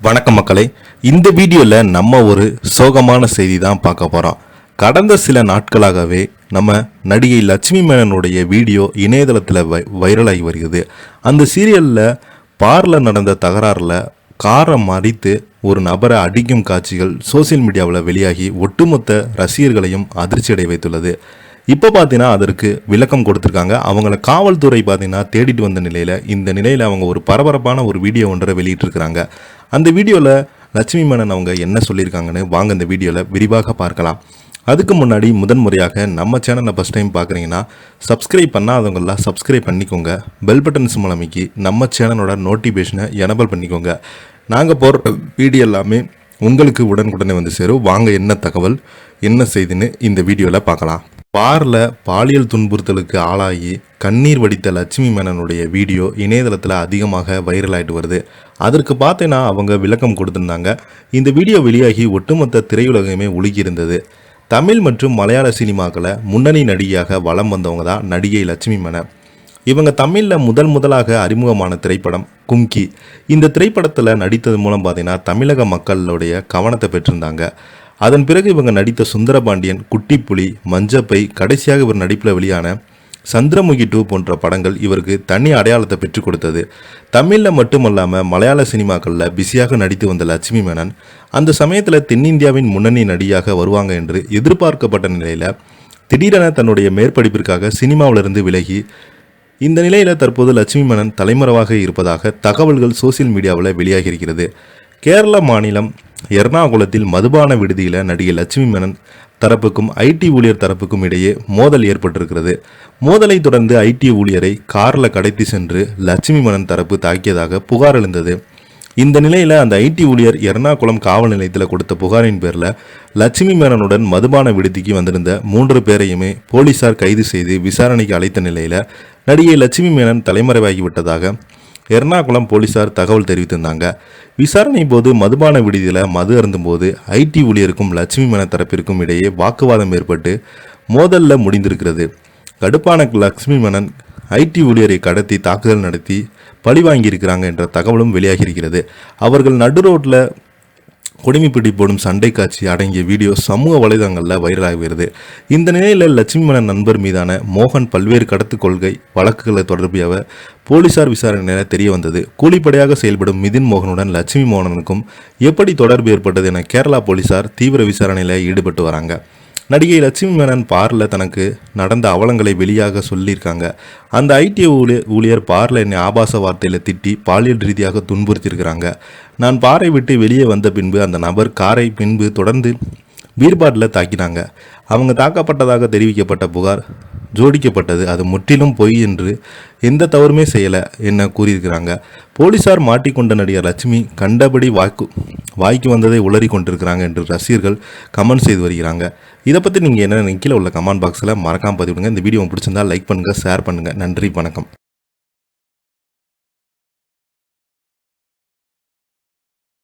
வணக்கம் மக்களே, இந்த வீடியோவில் நம்ம ஒரு சோகமான செய்தி தான் பார்க்க போகிறோம். கடந்த சில நாட்களாகவே நம்ம நடிகை லட்சுமி மேனனுடைய வீடியோ இணையதளத்தில் வைரலாகி வருகிறது. அந்த சீரியலில் பாரில் நடந்த தகராறில் காரை மறித்து ஒரு நபரை அடிக்கும் காட்சிகள் சோசியல் மீடியாவில் வெளியாகி ஒட்டுமொத்த ரசிகர்களையும் அதிர்ச்சியடை வைத்துள்ளது. இப்போ பார்த்தீங்கன்னா அதற்கு விளக்கம் கொடுத்துருக்காங்க. அவங்கள காவல்துறை பார்த்தீங்கன்னா தேடிட்டு வந்த நிலையில் இந்த நிலையில் அவங்க ஒரு பரபரப்பான ஒரு வீடியோ ஒன்றை வெளியிட்டிருக்கிறாங்க. அந்த வீடியோவில் லட்சுமி மேனன் அவங்க என்ன சொல்லியிருக்காங்கன்னு வாங்க இந்த வீடியோவில் விரிவாக பார்க்கலாம். அதுக்கு முன்னாடி முதன்முறையாக நம்ம சேனலை ஃபஸ்ட் டைம் பார்க்குறீங்கன்னா சப்ஸ்கிரைப் பண்ணாதவங்களாம் சப்ஸ்கிரைப் பண்ணிக்கோங்க. பெல் பட்டன்ஸ் மூலமிக்கி நம்ம சேனலோட நோட்டிஃபிகேஷனை எனபிள் பண்ணிக்கோங்க. நாங்கள் போகிற வீடியோ எல்லாமே உங்களுக்கு உடனுக்குடனே வந்து சேரும். வாங்க என்ன தகவல் என்ன செய்தின்னு இந்த வீடியோவில் பார்க்கலாம். பாரில் பாலியல் துன்புறுத்தலுக்கு ஆளாகி கண்ணீர் வடித்த லட்சுமி மேனனுடைய வீடியோ இணையதளத்தில் அதிகமாக வைரல் ஆகிட்டு வருது. அதற்கு பார்த்தேன்னா அவங்க விளக்கம் கொடுத்துருந்தாங்க. இந்த வீடியோ வெளியாகி ஒட்டுமொத்த திரையுலகமே உலுக்கியிருந்தது. தமிழ் மற்றும் மலையாள சினிமாக்களை முன்னணி நடிகையாக வலம் வந்தவங்க தான் நடிகை லட்சுமி மேனன். இவங்க தமிழில் முதலாக அறிமுகமான திரைப்படம் கும்கி. இந்த திரைப்படத்தில் நடித்தது மூலம் பார்த்தீங்கன்னா தமிழக மக்களுடைய கவனத்தை பெற்றிருந்தாங்க. அதன் பிறகு இவங்க நடித்த சுந்தரபாண்டியன், குட்டிப்புலி, மஞ்சப்பை, கடைசியாக இவர் நடிப்பில் வெளியான சந்திரமுகி 2 போன்ற படங்கள் இவருக்கு தனி அடையாளத்தை பெற்றுக் கொடுத்தது. தமிழில் மட்டுமல்லாமல் மலையாள சினிமாக்களில் பிஸியாக நடித்து வந்த லட்சுமி மேனன் அந்த சமயத்தில் தென்னிந்தியாவின் முன்னணி நடிகையாக வருவாங்க என்று எதிர்பார்க்கப்பட்ட நிலையில் திடீரென தன்னுடைய மேற்படிப்பிற்காக சினிமாவிலிருந்து விலகி இந்த நிலையில் தற்போது லட்சுமி மேனன் தலைமறைவாக இருப்பதாக தகவல்கள் சோசியல் மீடியாவில் வெளியாகியிருக்கிறது. கேரள மாநிலம் எர்ணாகுளத்தில் மதுபான விடுதியில் நடிகை லட்சுமி மேனன் தரப்புக்கும் ஐடி ஊழியர் தரப்புக்கும் இடையே மோதல் ஏற்பட்டிருக்கிறது. மோதலை தொடர்ந்து ஐடி ஊழியரை காரில் கடத்தி சென்று லட்சுமி மேனன் தரப்பு தாக்கியதாக புகார் எழுந்தது. இந்த நிலையில் அந்த ஐடி ஊழியர் எர்ணாகுளம் காவல் நிலையத்தில் கொடுத்த புகாரின் பேரில் லட்சுமி மேனனுடன் மதுபான விடுதிக்கு வந்திருந்த 3 பேரையுமே போலீசார் கைது செய்து விசாரணைக்கு அழைத்த நிலையில் நடிகை லட்சுமி மேனன் தலைமறைவாகிவிட்டதாக எர்ணாகுளம் போலீசார் தகவல் தெரிவித்திருந்தாங்க. விசாரணை போது மதுபான விடுதியில் மது அருந்தும் போது ஐடி ஊழியருக்கும் லட்சுமி மேனன் தரப்பிற்கும் இடையே வாக்குவாதம் ஏற்பட்டு மோதலில் முடிந்திருக்கிறது. கடுப்பான லட்சுமி மேனன் ஐடி ஊழியரை கடத்தி தாக்குதல் நடத்தி பழி வாங்கியிருக்கிறாங்க என்ற தகவலும் வெளியாகியிருக்கிறது. அவர்கள் நடு ரோட்டில் குடிமைப்பிடி போடும் சண்டை காட்சி அடங்கிய வீடியோ சமூக வலைதளங்களில் வைரலாகி வருது. இந்த நிலையில் லட்சுமி மேனன் நண்பர் மீதான மோகன் பல்வேறு கடத்து கொள்கை வழக்குகளை தொடர்பியாக போலீசார் விசாரணையில் தெரிய வந்தது. கூலிப்படையாக செயல்படும் மிதின் மோகனுடன் லட்சுமி மோகனுக்கும் எப்படி தொடர்பு ஏற்பட்டது என கேரளா போலீசார் தீவிர விசாரணையில் ஈடுபட்டு வராங்க. நடிகை லட்சுமி மேனன் பாரில் தனக்கு நடந்த அவலங்களை வெளியாக சொல்லியிருக்காங்க. அந்த ஐடி ஊழியர் பாரில் என்னை ஆபாச வார்த்தையில் திட்டி பாலியல் ரீதியாக துன்புறுத்தியிருக்கிறாங்க. நான் பாரை விட்டு வெளியே வந்த பின்பு அந்த நபர் காரை பின்பு தொடர்ந்து பீர்பாட்டில் தாக்கினாங்க. அவங்க தாக்கப்பட்டதாக தெரிவிக்கப்பட்ட புகார் ஜோடிக்கப்பட்டது. அது முற்றிலும் பொய் என்று எந்த தவறுமே செய்யலை என்ன கூறியிருக்கிறாங்க. போலீசார் மாட்டிக்கொண்ட நடிகர் லட்சுமி கண்டபடி வாய்க்கு வந்ததை உளறி கொண்டிருக்கிறாங்க என்று ரசிகர்கள் கமெண்ட் செய்து வருகிறாங்க. இதை பற்றி நீங்கள் என்ன கீழே உள்ள கமெண்ட் பாக்ஸில் மறக்காமல் பதிவிடுங்க. இந்த வீடியோ பிடிச்சிருந்தால் லைக் பண்ணுங்கள், ஷேர் பண்ணுங்கள். நன்றி, வணக்கம்.